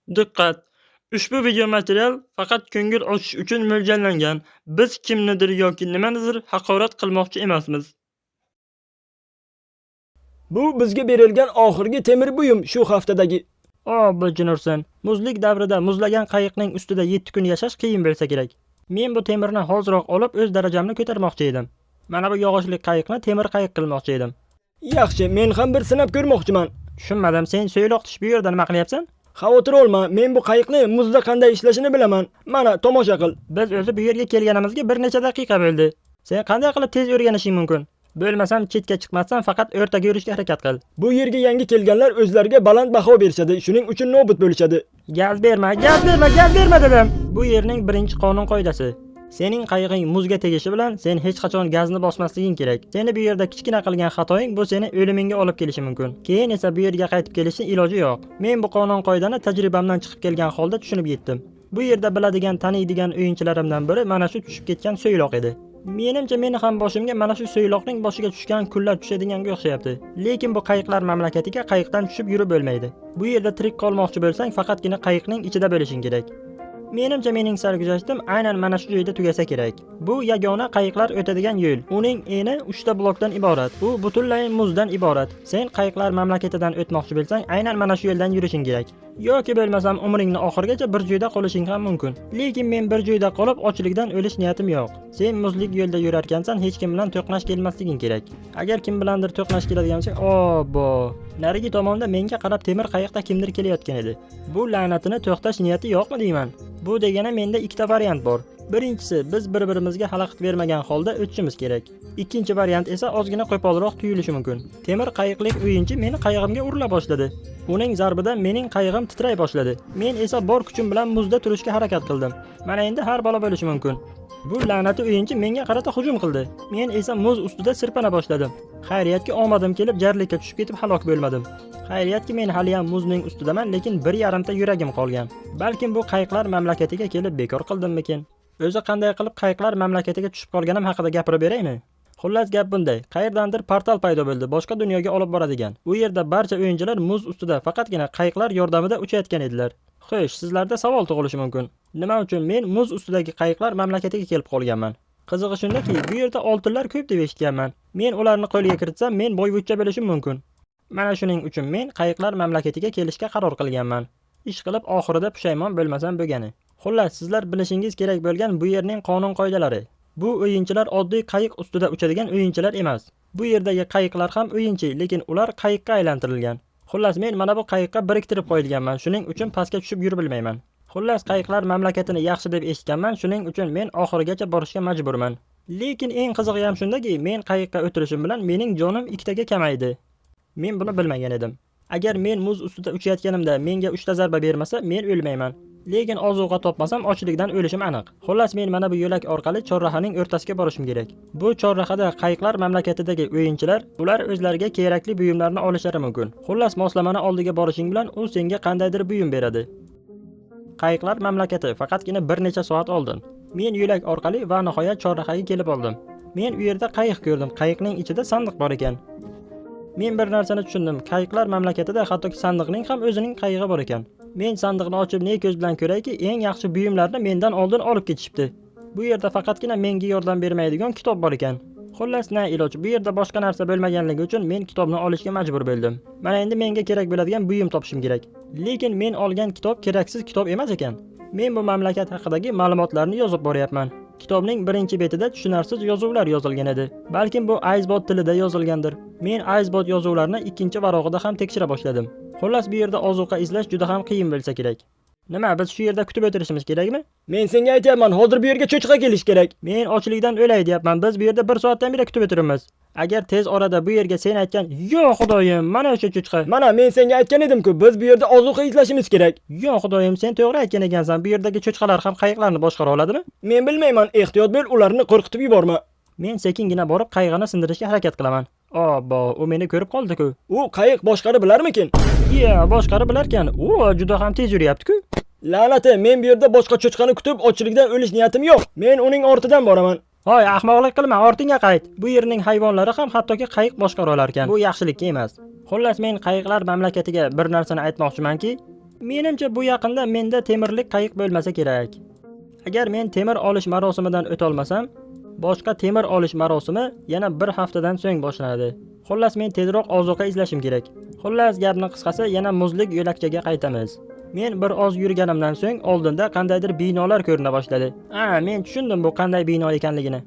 Diqqat! Ushbu video material faqat ko'ngil ochish uchun mo'ljallangan. Biz kimnidir yoki nimanidir haqorat qilmoqchi emasmiz. Bu bizga berilgan oxirgi temir buyum shu haftadagi. Bujinursan. Muzlik davrida muzlagan qayiqning ustida 7 kun yashash qiyin bo'lsa kerak. Men bu temirni hoziroq olib o'z darajamni ko'tarmoqchi edim. Mana bu yog'ochli qayiqni temir qayiq qilmoqchi edim. Yaxshi, men ham bir sinab ko'rmoqchiman. Tushunmadim, sen so'yloq tish bu yerda nima qilyapsan? Xavotir olma, men bu qayiqni muzda qanday ishlashini bilaman. Mana, tomosha qil. Biz o'zi bu yerga kelganimizga bir necha daqiqa bo'ldi. Sen qanday qilib tez o'rganishing mumkin? Bo'lmasam chetga chiqmasdan faqat o'rtaga yurishga harakat qil. Bu yerga yangi kelganlar o'zlariga baland baho berishadi. Shuning uchun nobud bo'lishadi. Gaz berma dedim. Bu yerning birinchi qonun qoidasi. Sening qayiqing muzga tegishi bilan sen hech qachon gazni bosmasliging kerak. Seni bu yerda kichkina qilgan xatoing bu seni o'limingga olib kelishi mumkin. Keyin esa bu yerga qaytib kelishning iloji yo'q. Men bu qonun qoidani tajribamdan chiqib kelgan holda tushunib yetdim. Bu yerda biladigan, taniydigan o'yinchilarimdan biri mana shu tushib ketgan so'yloq edi. Menimcha meni ham boshimga mana shu so'yloqning boshiga tushgan kunlar tushadiganga o'xshayapti. Lekin bu qayiqlar mamlakatiga qayiqdan tushib yurib bo'lmaydi. Bu yerda tirik qolmoqchi bo'lsang, faqatgina qayiqning ichida bo'lishing kerak. Menimcha mening sarguzashtim aynan mana shu joyda tugasa kerak. Bu yagona qayiqlar o'tadigan yo'l. Uning eni 3 ta blokdan iborat. U butunlay muzdan iborat. Sen qayiqlar mamlakatidan o'tmoqchi bo'lsang, aynan mana shu yo'ldan yurishing kerak. Yoki bo'lmasam umringning oxirigacha bir joyda qolishing ham mumkin. Lekin men bir joyda qolib ochlikdan o'lish niyatim yo'q. Sen muzlik yo'lda yurar ekansan, hech kim bilan to'qnash kelmasliging kerak. Agar kim bilandir to'qnash keladigan bo'lsa, narigi tomonda menga qarab temir qayiqda kimdir kelayotgan edi. Bu la'natini to'xtash niyati yo'qmi deyman? Bu degani menda ikkita variant bor. Birinchisi, biz bir-birimizga xalaqit bermagan holda o'tishimiz kerak. Ikkinchi variant esa ozgina qo'polroq tuyulishi mumkin. Temir qayiqlik o'yinchi meni qayig'imga urila boshladi. Uning zarbidan mening qayig'im titray boshladi. Men esa bor kuchim bilan muzda turishga harakat qildim. Mana endi har balo bo'lishi mumkin. Bu la'nati o'yinchi menga qarata hujum qildi. Men esa muz ustida sirpana boshladim. Xayriyatki omadim kelib jarlikka tushib ketib halok bo'lmadim. Xayriyatki men hali ham muzning ustidaman, lekin 1,5 ta yuragim qolgan. Balkim bu qayiqlar mamlakatiga kelib bekor qildimmikin? O'zi qanday qilib qayiqlar mamlakatiga tushib qolganim haqida gapirib beraymi? Xullas gap bunday. Qayerdandir portal paydo bo'ldi, boshqa dunyoga olib boradigan. U yerda barcha o'yinchilar muz ustida faqatgina qayiqlar yordamida uchayotgan edilar. Xo'sh, sizlarda savol tug'ilishi mumkin. Nima uchun men muz ustidagi qayiqlar mamlakatiga kelib qolganman? Qizig'i shundaki, bu yerda oltinlar ko'p deb eshitganman. Men ularni qo'lga kiritsam, men boyvuchcha bo'lishim mumkin. Mana shuning uchun men qayiqlar mamlakatiga kelishga qaror qilganman. Ish qilib oxirida pushaymon bo'lmasam bo'lgani. Xullas, sizlar bilishingiz kerak bo'lgan bu yerning qonun qoidalari. Bu o'yinchilar oddiy qayiq ustida uchadigan o'yinchilar emas. Bu yerdagi qayiqlar ham o'yinchi, lekin ular qayiqqa aylantirilgan. Xullas, men mana bu qayiqqa biriktirib qo'yilganman. Shuning uchun pastga tushib yurib bilmayman. Xullas, qayiqlar mamlakatini yaxshi deb eshitganman, shuning uchun men oxirigacha borishga majburman. Lekin eng qizig'i ham shundaki, men qayiqqa o'tirishim bilan mening jonim ikkitaga kamaydi. Men buni bilmagan edim. Agar men muz ustida uchayotganimda menga 3 ta zarba bermasa, men o'lmayman. Lekin ozuqa topmasam ochlikdan o'lishim aniq. Xullas, men mana bu yo'lak orqali chorrahaning o'rtasiga borishim kerak. Bu chorrahada qayiqlar mamlakatidagi o'yinchilar, ular o'zlariga kerakli buyumlarni olishlari mumkin. Xullas, moslamani oldiga borishing bilan u senga qandaydir buyum beradi. Qayiqlar mamlakati faqatgina bir necha soat oldin. Men yo'lak orqali va nihoyat chorrahaga kelib oldim. Men u yerda qayiq ko'rdim. Qayiqning ichida sandiq bor ekan. Men bir narsani tushundim. Qayiqlar mamlakatida hattoki sandiqning ham o'zining qayig'i bor ekan. Men sandiqni ochib ne ko'z bilan ko'rayki, eng yaxshi buyumlarni mendan oldin olib ketishibdi. Bu yerda faqatgina menga yordam bermaydigan kitob bor ekan. Xullas, na iloj, bu yerda boshqa narsa bo'lmaganligi uchun men kitobni olishga majbur bo'ldim. Mana endi menga kerak bo'ladigan buyum topishim kerak. Lekin men olgan kitob keraksiz kitob emas ekan. Men bu mamlakat haqidagi ma'lumotlarni yozib boryapman. Kitobning birinchi betida tushunarsiz yozuvlar yozilgan edi. Balkim bu Icebot tilida yozilgandir. Men Icebot yozuvlarini ikkinchi varog'ida ham tekshira boshladim. Xullas, bu yerda ozuqa izlash juda ham qiyin bo'lsa kerak. Nima, biz shu yerda kutib o'tirishimiz kerakmi? Men senga aytayapman, hozir bu yerga cho'chqa kelish kerak. Men ochlikdan o'lay deyapman. Biz bu yerda 1 soatdan beri kutib o'tiramiz. Agar tez orada bu yerga sen aytgan, "Yo'q xudoyim, mana o'sha cho'chqa." Mana men senga aytgan edim-ku, biz bu yerda ozuqa izlashimiz kerak. "Yo'q xudoyim, sen to'g'ri aytgan ekansan. Bu yerdagi cho'chqalar ham qayiqlarni boshqara oladimi?" Men bilmayman, ehtiyot bo'l, ularni qo'rqitib yuborma. Men sekingina borib qayiqni sindirishga harakat qilaman. U meni ko'rib qoldi-ku. U qayiq boshqarib bilarmikin? Boshqarib bilarkan. U juda ham tez yuryapti-ku. La'nati, men bu yerda boshqa cho'chqani kutib ochlikdan o'lish niyatim yo'q. Men uning ortidan boraman. Hoy, ahmoqlik qilma, ortingga qayt. Bu yerning hayvonlari ham hattoki qayiq boshqara olar ekan. Bu yaxshilikka emas. Xullas, men qayiqlar mamlakatiga bir narsani aytmoqchimanki, Menimcha bu yaqinda menda temirlik qayiq bo'lmasa kerak. Agar men temir olish marosimidan o'ta olmasam, boshqa temir olish marosimi yana bir haftadan so'ng boshlanadi. Xullas men tezroq ozuqa izlashim kerak. Xullas gapning qisqasi yana muzlik yo'lakchaga qaytamiz. Men bir oz yurganimdan so'ng oldinda qandaydir binolar ko'rina boshladi. Men tushundim bu qanday bino ekanligini.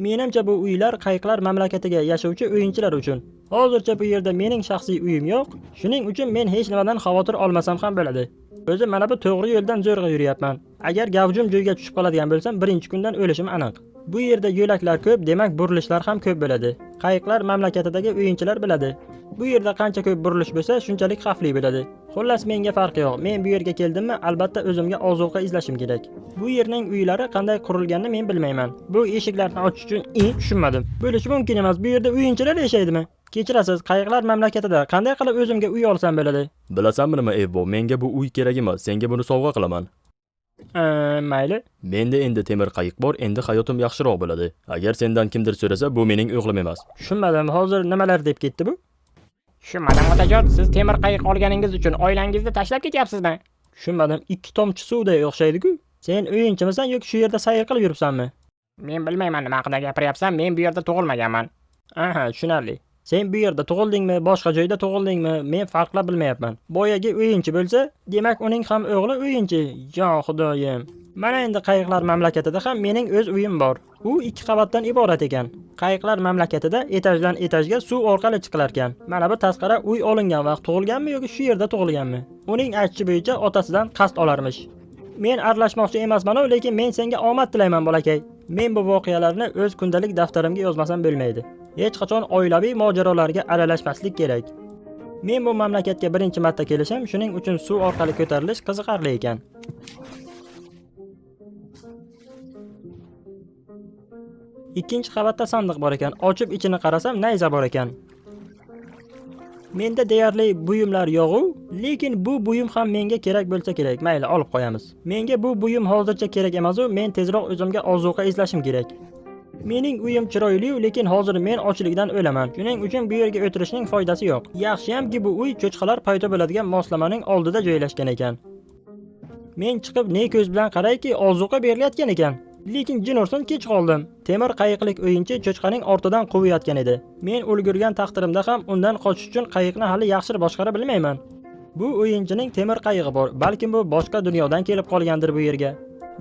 Menimcha bu uylar qayiqlar mamlakatiga yashovchi o'yinchilar uchun. Hozircha bu yerda mening shaxsiy uyim yo'q. Shuning uchun men hech nimadan xavotir olmasam ham bo'ladi. O'zim mana bu to'g'ri yo'ldan zo'rg'a yuryapman. Agar gavjum joyga tushib qoladigan bo'lsam, birinchi kundan o'lishim aniq. Bu yerda yo'laklar ko'p, demak burilishlar ham ko'p bo'ladi. Qayiqlar mamlakatidagi o'yinchilar biladi. Bu yerda qancha ko'p burilish bo'lsa, shunchalik xavfli bo'ladi. Xullas menga farqi yo'q. Men bu yerga keldimmi, albatta o'zimga ozuqa izlashim kerak. Bu yerning uylari qanday qurilganini men bilmayman. Bu eshiklarni ochish uchun tushunmadim. Bo'lishi mumkin emas. Bu yerda o'yinchilar yashaydimi? Kechirasiz, qayiqlar mamlakatida qanday qilib o'zimga uy olsam bo'ladi? Bilasanmi nima Evbo, menga bu uy kerak emas, senga buni sovg'a qilaman. Mayli. Menda endi temir qayiq bor, endi hayotim yaxshiroq bo'ladi. Agar sendan kimdir so'rasa, bu mening o'g'lim emas. Tushunmadim. Hozir nimalar deb ketdi bu? Tushunmadim otajon, siz temir qayiq olganingiz uchun oilangizni tashlab ketyapsizmi? Tushunmadim. Ikki tomchi suvday o'xshaydi-ku. Sen o'yinchimisan yoki shu yerda sayr qilib yuribsanmi? Men bilmayman nima haqida gapiryapsan, men bu yerda tug'ilmaganman. Tushunarli. Sen bu yerda tug'ildingmi, boshqa joyda tug'ildingmi? Men farqlab bilmayapman. Boyagi o'yinchi bo'lsa, demak uning ham o'g'li o'yinchi. Yo xudoyim. Mana endi qayiqlar mamlakatida ham mening o'z uyim bor. U 2 qavatdan iborat ekan. Qayiqlar mamlakatida etajdan etajga suv orqali chiqilar ekan. Mana bu tasqara uy olingan vaqt tug'ilganmi yoki shu yerda tug'ilganmi? Uning aytishi bo'yicha otasidan qasd olarmish. Men aralashmoqchi emasman, lekin men senga omad tilayman bolakay. Men bu voqealarni o'z kundalik daftarimga yozmasam bo'lmaydi. Hech qachon oilaviy mojarolarga aralashmaslik kerak. Men bu mamlakatga birinchi marta kelishim, shuning uchun suv orqali ko'tarilish qiziqarli ekan. Ikkinchi qavatda sandiq bor ekan. Ochib ichini qarasam, nayza bor ekan. Menda deyarli buyumlar yo'q, lekin bu buyum ham menga kerak bo'lsa kerak. Mayli, olib qo'yamiz. Menga bu buyum hozircha kerak emas, men tezroq o'zimga ozuqa izlashim kerak. Mening uyim chiroyli, lekin hozir men ochlikdan o'laman. Shuning uchun bu yerga o'tirishning foydasi yo'q. Yaxshiyamki bu uy cho'chqalar paydo bo'ladigan moslamaning oldida joylashgan ekan. Men chiqib ne ko'z bilan qarayki, ozuqa berilayotgan ekan. Lekin jin ursin kech qoldim. Temir qayiqlik o'yinchi cho'chqaning ortidan quvayotgan edi. Men ulgurgan taqdirimda ham undan qochish uchun qayiqni hali yaxshi boshqara bilmayman. Bu o'yinchining temir qayig'i bor. Balkim bu boshqa dunyodan kelib qolgandir bu yerga.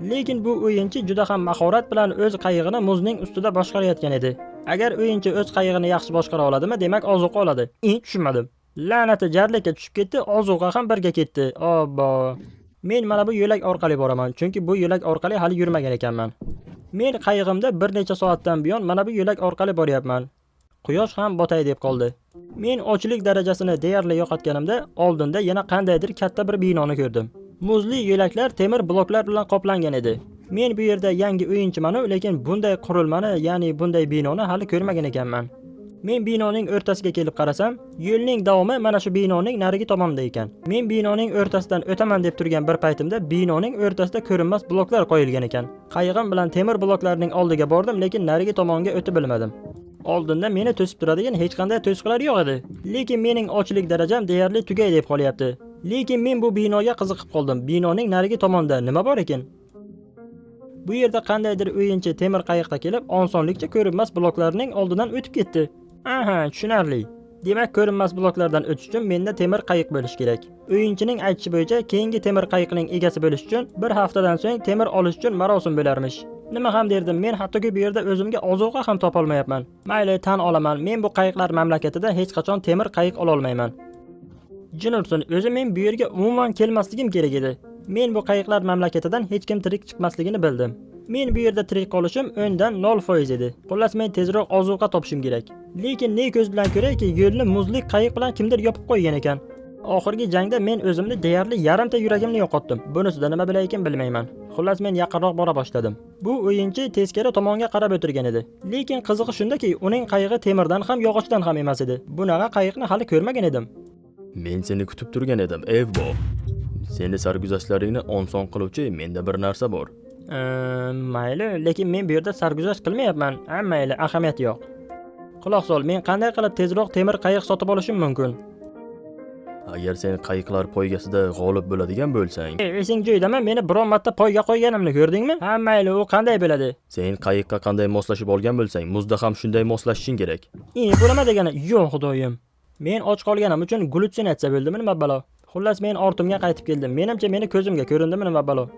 Lekin bu o'yinchi juda ham mahorat bilan o'z qayig'ini muzning ustida boshqarayotgan edi. Agar o'yinchi o'z qayig'ini yaxshi boshqara oladimi, demak ozuqa oladi. Tushunmadim. La'nati jarlikka tushib ketdi, ozuqa ham birga ketdi. Obbo. Men mana bu yo'lak orqali boraman, chunki bu yo'lak orqali hali yurmagan ekanman. Men qayig'imda bir necha soatdan buyon mana bu yo'lak orqali boryapman. Quyosh ham botay deb qoldi. Men ochlik darajasini deyarli yo'qotganimda oldinda yana qandaydir katta bir binoni ko'rdim. Muzli yo'laklar temir bloklar bilan qoplangan edi. Men bu yerda yangi o'yinchiman, lekin bunday qurilmani, ya'ni bunday binoni hali ko'rmagan ekanman. Men binoning o'rtasiga kelib qarasam, yo'lning davomi mana shu binoning narigi tomonida ekan. Men binoning o'rtasidan o'taman deb turgan bir paytimda binoning o'rtasida ko'rinmas bloklar qo'yilgan ekan. Qayig'im bilan temir bloklarning oldiga bordim, lekin narigi tomonga o'tib bilmadim. Oldinda meni to'sib turadigan hech qanday to'siqlar yo'q edi. Lekin mening ochlik darajam deyarli tugay deb qolyapti. Lekin men bu binoga qiziqib qoldim. Binoning narigi tomonida nima bor ekan? Bu yerda qandaydir o'yinchi temir qayiqda kelib, osonlikcha ko'rinmas bloklarning oldidan o'tib ketdi. Tushunarli. Demak, ko'rinmas bloklardan o'tish uchun menda temir qayiq bo'lish kerak. O'yinchining aytishi bo'yicha, keyingi temir qayiqning egasi bo'lish uchun bir haftadan so'ng temir olish uchun marosim bo'larmish. Nima ham derdim, men hattoki bu yerda o'zimga ozuqa ham topa olmayapman. Mayli, tan olaman, men bu qayiqlar mamlakatida hech qachon temir qayiq ola olmayman. Jin ursin, o'zi men bu yerga umuman kelmasligim kerak edi. Men bu qayiqlar mamlakatidan hech kim tirik chiqmasligini bildim. Men bu yerda tirik qolishim 10 dan 0% edi. Xullas men tezroq ozuqa topishim kerak. Lekin ne ko'z bilan ko'rayki, yo'lni muzlik qayiq bilan kimdir yopib qo'ygan ekan. Oxirgi jangda men o'zimni deyarli yarimta yuragimni yo'qotdim. Bunisida nima bo'lar ekan bilmayman. Xullas men yaqinroq bora boshladim. Bu o'yinchi teskari tomonga qarab o'tirgan edi. Lekin qizig'i shundaki, uning qayig'i temirdan ham yog'ochdan ham emas edi. Bunaqa qayiqni hali ko'rmagan edim. Men seni kutib turgan edim, Evbo. Seni sarguzashtlaringni oson qiluvchi menda bir narsa bor. Mayli, lekin men bu yerda sarguzasht qilmayapman. Mayli, ahamiyati yo'q. Quloq sol, men qanday qilib tezroq temir qayiq sotib olishim mumkin? Agar sen qayiqlar poygasida g'olib bo'ladigan bo'lsang, Esing joyidami? Meni biron marta poyga qo'yganimni ko'rdingmi? Ha, mayli, u qanday bo'ladi? sen qayiqqa qanday moslashib olgan bo'lsang, muzda ham shunday moslashishing kerak. Bu nima degani? Yo'q, xudoyim. Men och qolganim uchun glyutsinatsiya bo'ldimi nima balo? Xullas men ortimga qaytib keldim. Menimcha meni ko'zimga ko'rindimi nima balo?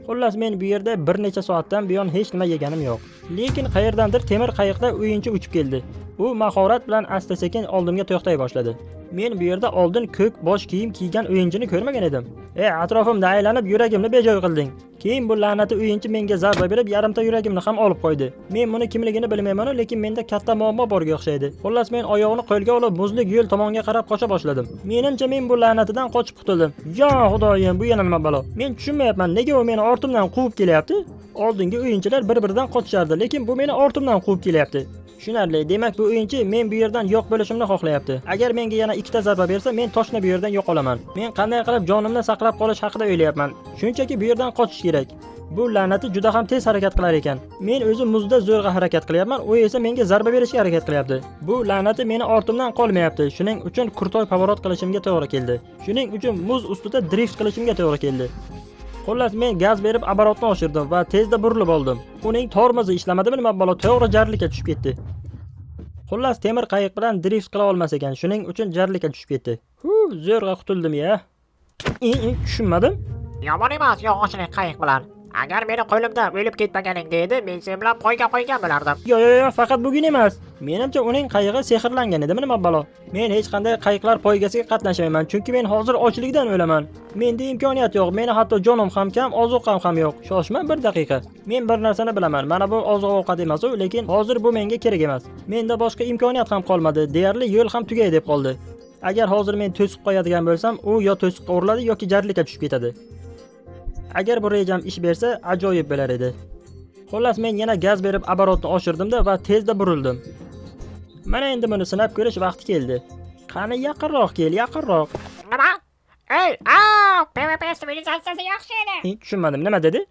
Xullas men bu yerda bir necha soatdan buyon hech nima yeganim yo'q. Lekin qayerdandir temir qayiqda o'yinchi uchib keldi. U mahorat bilan asta-sekin oldimga to'xtay boshladi. Men bu yerda oldin ko'k bosh kiyim kiygan o'yinchini ko'rmagan edim. Atrofimda aylanib yuragimni bejoy qilding. Keyin bu la'nati o'yinchi menga zarba berib, yarimta yuragimni ham olib qo'ydi. Men buni kimligini bilmayman, lekin menda katta muammo borga o'xshaydi. Xullas men oyog'ini qo'lga olib, muzlik yo'l tomonga qarab qocha boshladim. Menimcha men bu la'natidan qochib qutuldim. Yo xudoyim, bu yana nima balo? Men tushunmayapman, nega u meni ortimdan quvib kelyapti? Oldingi o'yinchilar bir-biridan qochishardi, lekin bu meni ortimdan quvib kelyapti. Tushunarli. Demak, bu o'yinchi men bu yerdan yo'q bo'lishimni xohlayapti. Agar menga yana ikkita zarba bersa, men toshni bu yerdan yo'q olaman. Men qanday qilib jonimni saqlab qolish haqida o'ylayapman. Shunchaki bu yerdan qochish kerak. Bu la'nati juda ham tez harakat qilar ekan. Men o'zim muzda zo'rg'a harakat qilyapman, u esa menga zarba berishga harakat qilyapti. Bu la'nati meni ortimdan qolmayapti. Shuning uchun kurtoy pavorot qilishimga to'g'ri keldi. Shuning uchun muz ustida drift qilishimga to'g'ri keldi. Xullas men gaz berib abarotni oshirdim va tezda burilib oldim. Uning tormozi ishlamadimi nima balo, to'g'ri jarlikka tushib ketdi. Xullas temir qayiq bilan drift qila olmas ekan, shuning uchun jarlikka tushib ketdi. Zo'rg'a qutuldim ya. Tushunmadim. Yomon emas yog'ochli qayiq bilan. Agar meni qo'limda o'lib ketmaganingda edi, men sen bilan poyga qo'ygan bo'lardim. Yo'q, faqat bugun emas. Menimcha uning qayig'i sehrlangan edimi nima balo? Men hech qanday qayiqlar poygasiga qatnashmayman, chunki men hozir ochlikdan o'laman. Menda imkoniyat yo'q. Meni hatto jonim ham kam, ozuqam ham yo'q. Shoshma bir daqiqa. Men bir narsani bilaman. Mana bu oziq-ovqat emas u, lekin hozir bu menga kerak emas. Menda boshqa imkoniyat ham qolmadi. Deyarli yo'l ham tugay deb qoldi. Agar hozir men to'siq qo'yadigan bo'lsam, u yo to'siqqa uriladi yoki jarlikka tushib ketadi. Agar bu rejam ish bersa, ajoyib bo'lar edi. Xullas men yana gaz berib abarotni oshirdim-da va tezda burildim. Mana endi buni sinab ko'rish vaqti keldi. Qani yaqinroq kel, yaqinroq. Nima? PvP sivilizatsiyasi yaxshi edi. Tushunmadim, nima dedi?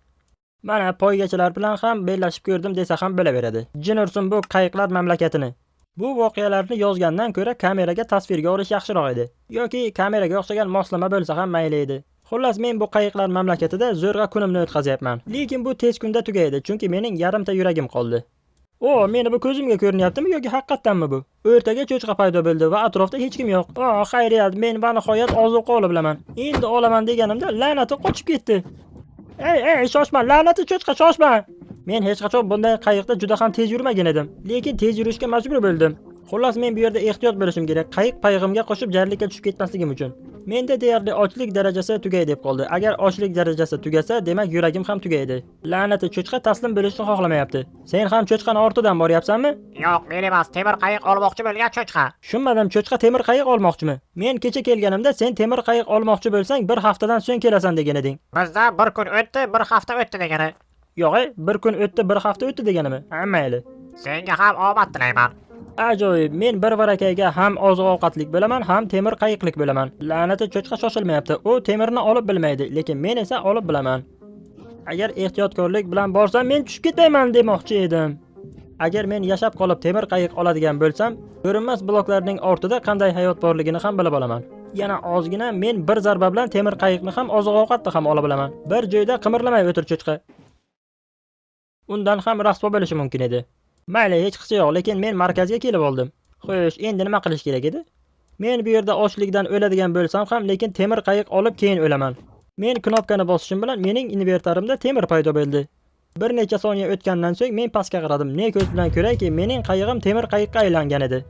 Mana poygachilar bilan ham bellashib ko'rdim desa ham bo'laveradi. Jin ursin bu qayiqlar mamlakatini. Bu voqealarni yozgandan ko'ra kameraga tasvirga olish yaxshiroq edi. Yoki kameraga o'xshagan moslama bo'lsa ham mayli edi. Xullas men bu qayiqlar mamlakatida zo'rg'a kunimni o'tkazyapman. Lekin bu tez kunda tugaydi, chunki mening yarimta yuragim qoldi. Meni bu ko'zimga ko'rinyaptimi yoki haqiqatdanmi bu? O'rtaga cho'chqa paydo bo'ldi va atrofda hech kim yo'q. Xayriyat, men va nihoyat ozuqa olib bilaman. Endi olaman deganimda la'nati qochib ketdi. Shoshma, la'nati cho'chqa, shoshma. Men hech qachon bunday qayiqda juda ham tez yurmagan edim, lekin tez yurishga majbur bo'ldim. Xullas men bu yerda ehtiyot bo'lishim kerak, qayiq payg'amga qo'shib jarlikka tushib ketmasligim uchun. Menda deyarli ochlik darajasi tugay deb qoldi. Agar ochlik darajasi tugasa, demak yuragim ham tugaydi. La'nati cho'chqa taslim bo'lishni xohlamayapti. Sen ham cho'chqani ortidan boryapsanmi? Yo'q, men emas, temir qayiq olmoqchi bo'lgan cho'chqa. Tushunmadim, cho'chqa temir qayiq olmoqchimi? Men kecha kelganimda sen temir qayiq olmoqchi bo'lsang, bir haftadan so'ng kelasan degan eding. Bizda bir kun o'tdi, bir hafta o'tdi degani. Yo'q, bir kun o'tdi, bir hafta o'tdi deganimi? Mayli. Senga ham omad tilayman. Ajoyib, men bir varakayga ham oziq-ovqatlik bo'laman, ham temir qayiqlik bo'laman. La'nati cho'chqa shoshilmayapti. U temirni olib bilmaydi, lekin men esa olib bilaman. Agar ehtiyotkorlik bilan borsam, men tushib ketmayman demoqchi edim. Agar men yashab qolib temir qayiq oladigan bo'lsam, ko'rinmas bloklarning ortida qanday hayot borligini ham bilib olaman. Yana ozgina men bir zarba bilan temir qayiqni ham oziq-ovqatni ham olib bilaman. Bir joyda qimirlamay o'tir cho'chqa. Undan ham rasvo bo'lishi mumkin edi. Mayli, hech qisi yo'q, lekin men markazga kelib oldim. Xo'sh, endi nima qilish kerak edi? Men bu yerda ochlikdan o'ladigan bo'lsam ham, lekin temir qayiq olib keyin o'laman. Men knopkani bosishim bilan mening invertarimda temir paydo bo'ldi. Bir necha soniya o'tgandan so'ng men pastga qaradim. Ne ko'z bilan ko'rayki, mening qayig'im temir qayiqqa aylangan edi.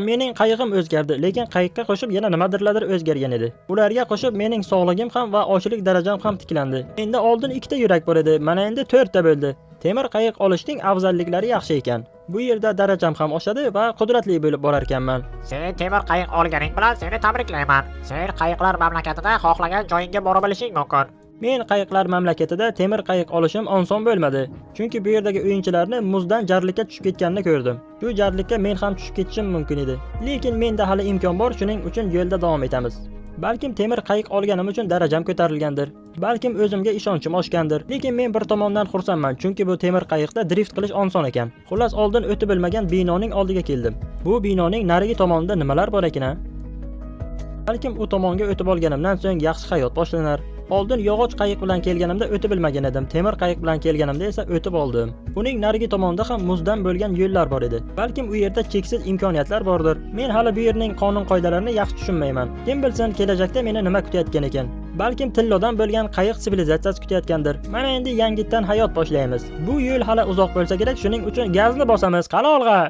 Mening qayig'im o'zgardi, lekin qayiqqa qo'shib yana nimadirlar o'zgargan edi. Ularga qo'shib mening sog'ligim ham va ochlik darajam ham tiklandi. Endi oldin 2 ta yurak bor edi, mana endi 4 ta bo'ldi. Temir qayiq olishning afzalliklari yaxshi ekan. Bu yerda darajam ham oshadi va qudratli bo'lib borar ekanman. Sen temir qayiq olganing bilan seni tabriklayman. Sen qayiqlar mamlakatida xohlagan joyingga borib olishing mumkin. Men qayiqlar mamlakatida temir qayiq olishim oson bo'lmadi. Chunki bu yerdagi o'yinchilarni muzdan jarlikka tushib ketganini ko'rdim. Shu jarlikka men ham tushib ketishim mumkin edi. Lekin menda hali imkon bor, shuning uchun yo'lda davom etamiz. Balkim temir qayiq olganim uchun darajam ko'tarilgandir. Balkim o'zimga ishonchim oshgandir. Lekin men bir tomondan xursandman, chunki bu temir qayiqda drift qilish oson ekan. Xullas oldin o'tib bilmagan binoning oldiga keldim. Bu binoning narigi tomonida nimalar bor ekan? Balkim u tomonga o'tib olganimdan so'ng yaxshi hayot boshlanar. Oldin yog'och qayiq bilan kelganimda o'tib bilmagan edim. Temir qayiq bilan kelganimda esa o'tib oldim. Uning narigi tomonida ham muzdan bo'lgan yo'llar bor edi. Balkim u yerda cheksiz imkoniyatlar bordir. Men hali bu yerning qonun-qoidalarini yaxshi tushunmayman. Kim bilsin, kelajakda meni nima kutayotgan ekan. Balkim tillodan bo'lgan qayiq sivilizatsiyasi kutayotgandir. Mana endi yangitdan hayot boshlaymiz. Bu yo'l hali uzoq bo'lsa kerak, shuning uchun gazni bosamiz. Qani olg'a.